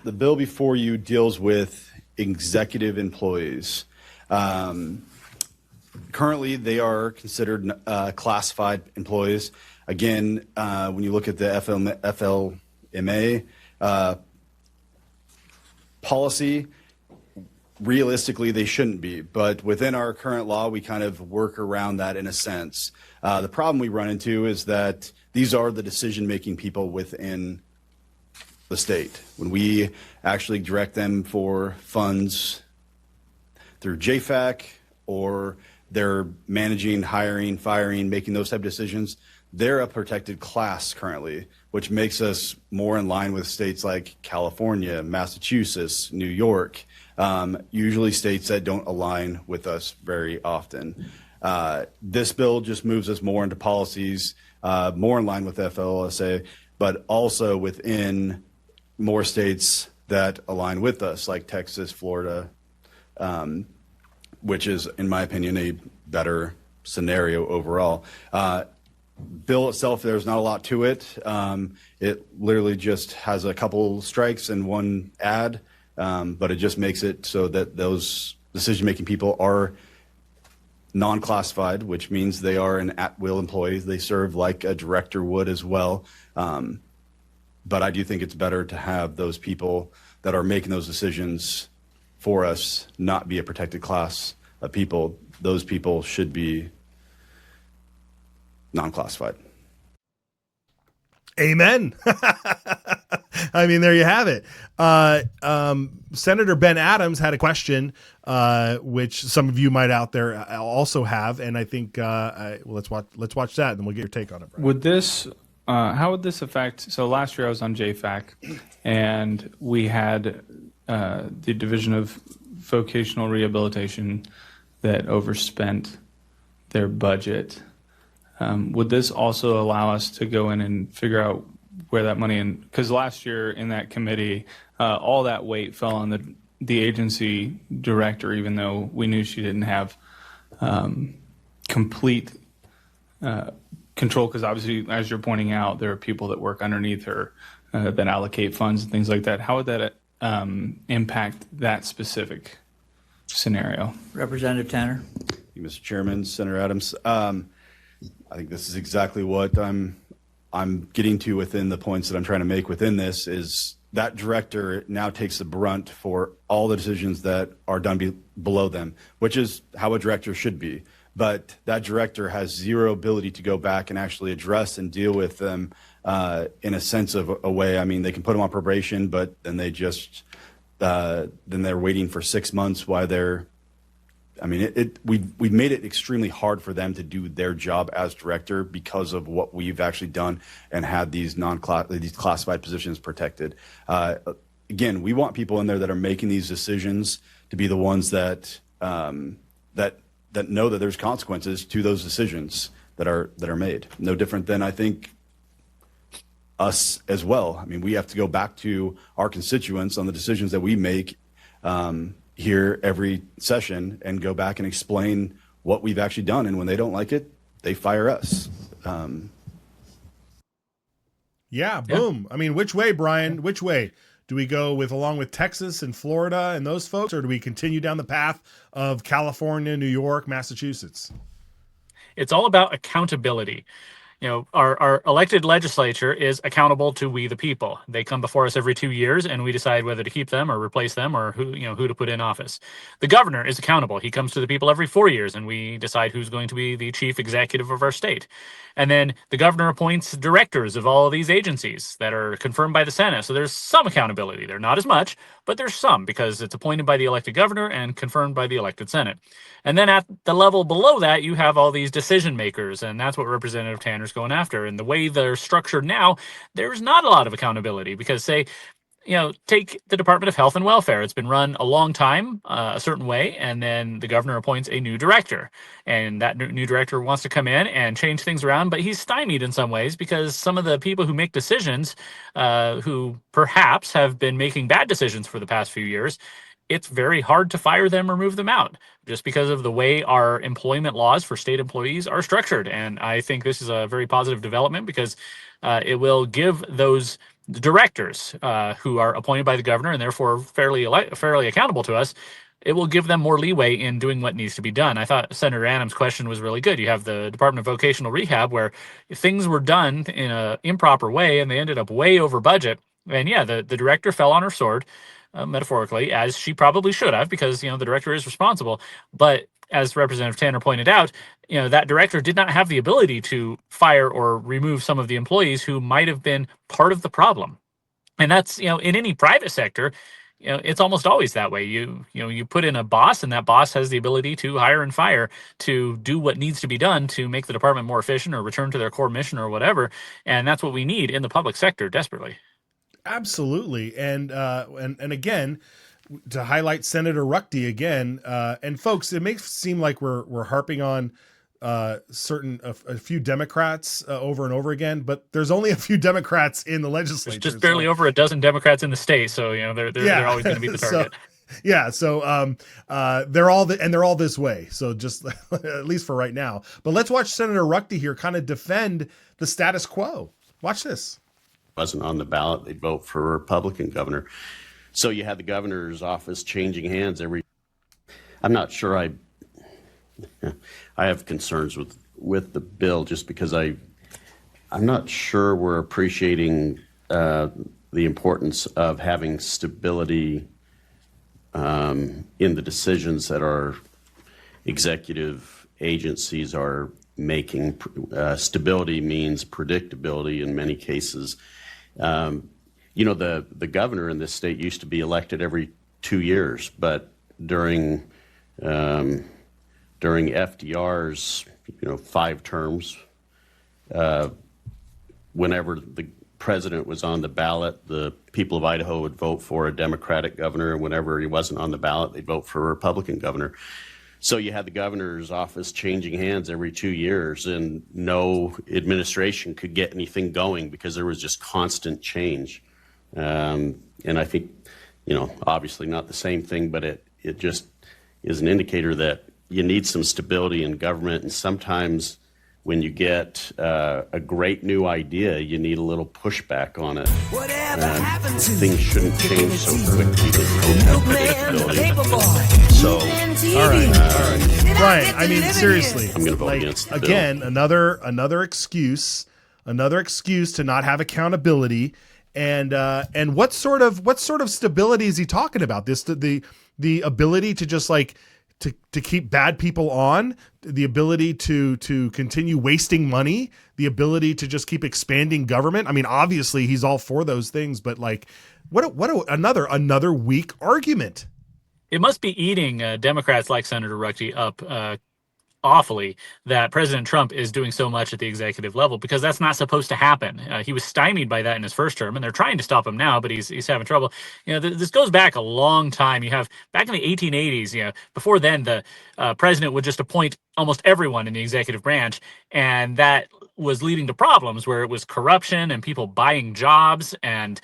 The bill before you deals with executive employees. Currently, they are considered classified employees. Again, when you look at the FLMA policy, realistically, they shouldn't be. But within our current law, we kind of work around that in a sense. The problem we run into is that these are the decision-making people within the state. When we actually direct them for funds through JFAC, or they're managing, hiring, firing, making those type of decisions, they're a protected class currently, which makes us more in line with states like California, Massachusetts, New York, usually states that don't align with us very often. This bill just moves us more into policies, more in line with FLSA, but also within more states that align with us, like Texas, Florida, which is, in my opinion, a better scenario overall. Bill itself, there's not a lot to it. It literally just has a couple strikes and one add, but it just makes it so that those decision-making people are non-classified, which means they are an at-will employee. They serve like a director would as well. But I do think it's better to have those people that are making those decisions for us not be a protected class of people. Those people should be non-classified. Amen. I mean, there you have it. Senator Ben Adams had a question, which some of you might out there also have, and I think let's watch that, and then we'll get your take on it. Brian. Would this how would this affect? So last year I was on JFAC, and we had the Division of Vocational Rehabilitation that overspent their budget. Would this also allow us to go in and figure out where that money, and because last year in that committee, all that weight fell on the agency director, even though we knew she didn't have complete control, because obviously, as you're pointing out, there are people that work underneath her that allocate funds and things like that. How would that impact that specific scenario? Representative Tanner. Thank you, Mr. Chairman, Senator Adams. I think this is exactly what I'm getting to within the points that I'm trying to make within this. Is that director now takes the brunt for all the decisions that are done below them, which is how a director should be. But that director has zero ability to go back and actually address and deal with them in a sense of a way. I mean, they can put them on probation, but then they just then they're waiting for 6 months while they're. I mean, we've made it extremely hard for them to do their job as director because of what we've actually done and had these these classified positions protected. Again, we want people in there that are making these decisions to be the ones that that know that there's consequences to those decisions that are made. No different than, I think, us as well. I mean, we have to go back to our constituents on the decisions that we make here every session and go back and explain what we've actually done. And when they don't like it, they fire us. Yeah, boom. I mean, which way, Brian? Which way? Do we go along with Texas and Florida and those folks, or do we continue down the path of California, New York, Massachusetts? It's all about accountability. You know, our elected legislature is accountable to we the people. They come before us every 2 years, and we decide whether to keep them or replace them, or who to put in office. The governor is accountable. He comes to the people every 4 years, and we decide who's going to be the chief executive of our state. And then the governor appoints directors of all of these agencies that are confirmed by the Senate. So there's some accountability there, not as much, but there's some, because it's appointed by the elected governor and confirmed by the elected Senate. And then at the level below that, you have all these decision makers, and that's what Representative Tanner's going after. And the way they're structured now, there's not a lot of accountability, because take the Department of Health and Welfare. It's been run a long time, a certain way, and then the governor appoints a new director. And that new director wants to come in and change things around, but he's stymied in some ways because some of the people who make decisions, who perhaps have been making bad decisions for the past few years, it's very hard to fire them or move them out just because of the way our employment laws for state employees are structured. And I think this is a very positive development because it will give those the directors who are appointed by the governor and therefore fairly accountable to us, it will give them more leeway in doing what needs to be done. I thought Senator Adams' question was really good. You have the Department of Vocational Rehab where things were done in an improper way and they ended up way over budget. And yeah, the director fell on her sword, metaphorically, as she probably should have, because the director is responsible. But as Representative Tanner pointed out, that director did not have the ability to fire or remove some of the employees who might have been part of the problem. And that's in any private sector, it's almost always that way. You put in a boss, and that boss has the ability to hire and fire to do what needs to be done to make the department more efficient or return to their core mission or whatever. And that's what we need in the public sector desperately. Absolutely. And again, to highlight Senator Ruckty again, and folks, it makes it seem like we're harping on a few Democrats over and over again, but there's only a few Democrats in the legislature. There's just barely over a dozen Democrats in the state, so they're always going to be the target. They're all this way. So just at least for right now. But let's watch Senator Ruckty here kind of defend the status quo. Watch this. Wasn't on the ballot, they'd vote for a Republican governor. So you had the governor's office changing hands I'm not sure I have concerns with the bill just because I'm not sure we're appreciating the importance of having stability in the decisions that our executive agencies are making. Stability means predictability in many cases. The governor in this state used to be elected every 2 years, but during FDR's 5 terms, whenever the president was on the ballot, the people of Idaho would vote for a Democratic governor, and whenever he wasn't on the ballot, they'd vote for a Republican governor. So you had the governor's office changing hands every 2 years, and no administration could get anything going because there was just constant change. And I think, obviously not the same thing, but it just is an indicator that you need some stability in government. And sometimes when you get a great new idea, you need a little pushback on it. Things shouldn't change so quickly. So, all right. Brian, I mean, seriously, I'm going to vote against the bill. Again, another excuse to not have accountability. And what sort of stability is he talking about? The ability to just to keep bad people on, the ability to continue wasting money, the ability to just keep expanding government. I mean, obviously he's all for those things, but another weak argument. It must be eating Democrats like Senator Ruckty up awfully that President Trump is doing so much at the executive level, because that's not supposed to happen. He was stymied by that in his first term, and they're trying to stop him now, but he's having trouble. This goes back a long time. You have back in the 1880s, before then, the president would just appoint almost everyone in the executive branch, and that was leading to problems where it was corruption and people buying jobs, and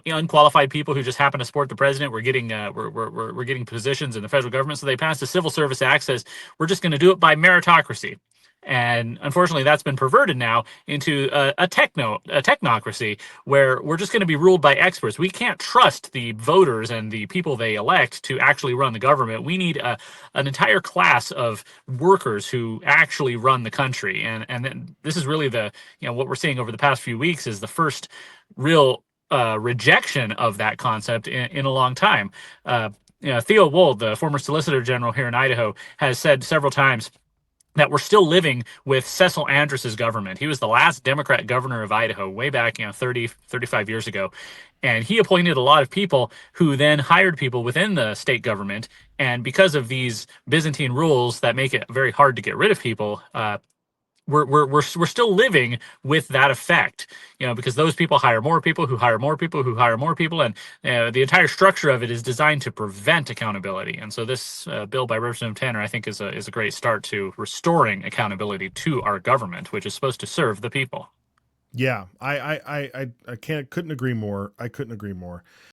unqualified people who just happen to support the president were getting we're getting positions in the federal government. So they passed a Civil Service Act says we're just going to do it by meritocracy. And unfortunately, that's been perverted now into a technocracy where we're just going to be ruled by experts. We can't trust the voters and the people they elect to actually run the government. We need an entire class of workers who actually run the country. And then this is really what we're seeing over the past few weeks is the first real rejection of that concept in a long time. Theo Wold, the former Solicitor General here in Idaho, has said several times that we're still living with Cecil Andrus's government. He was the last Democrat governor of Idaho way back, 30, 35 years ago. And he appointed a lot of people who then hired people within the state government. And because of these Byzantine rules that make it very hard to get rid of people, we're still living with that effect, because those people hire more people who hire more people who hire more people, and the entire structure of it is designed to prevent accountability. And so this bill by Representative Tanner, I think, is a great start to restoring accountability to our government, which is supposed to serve the people. Yeah, I couldn't agree more.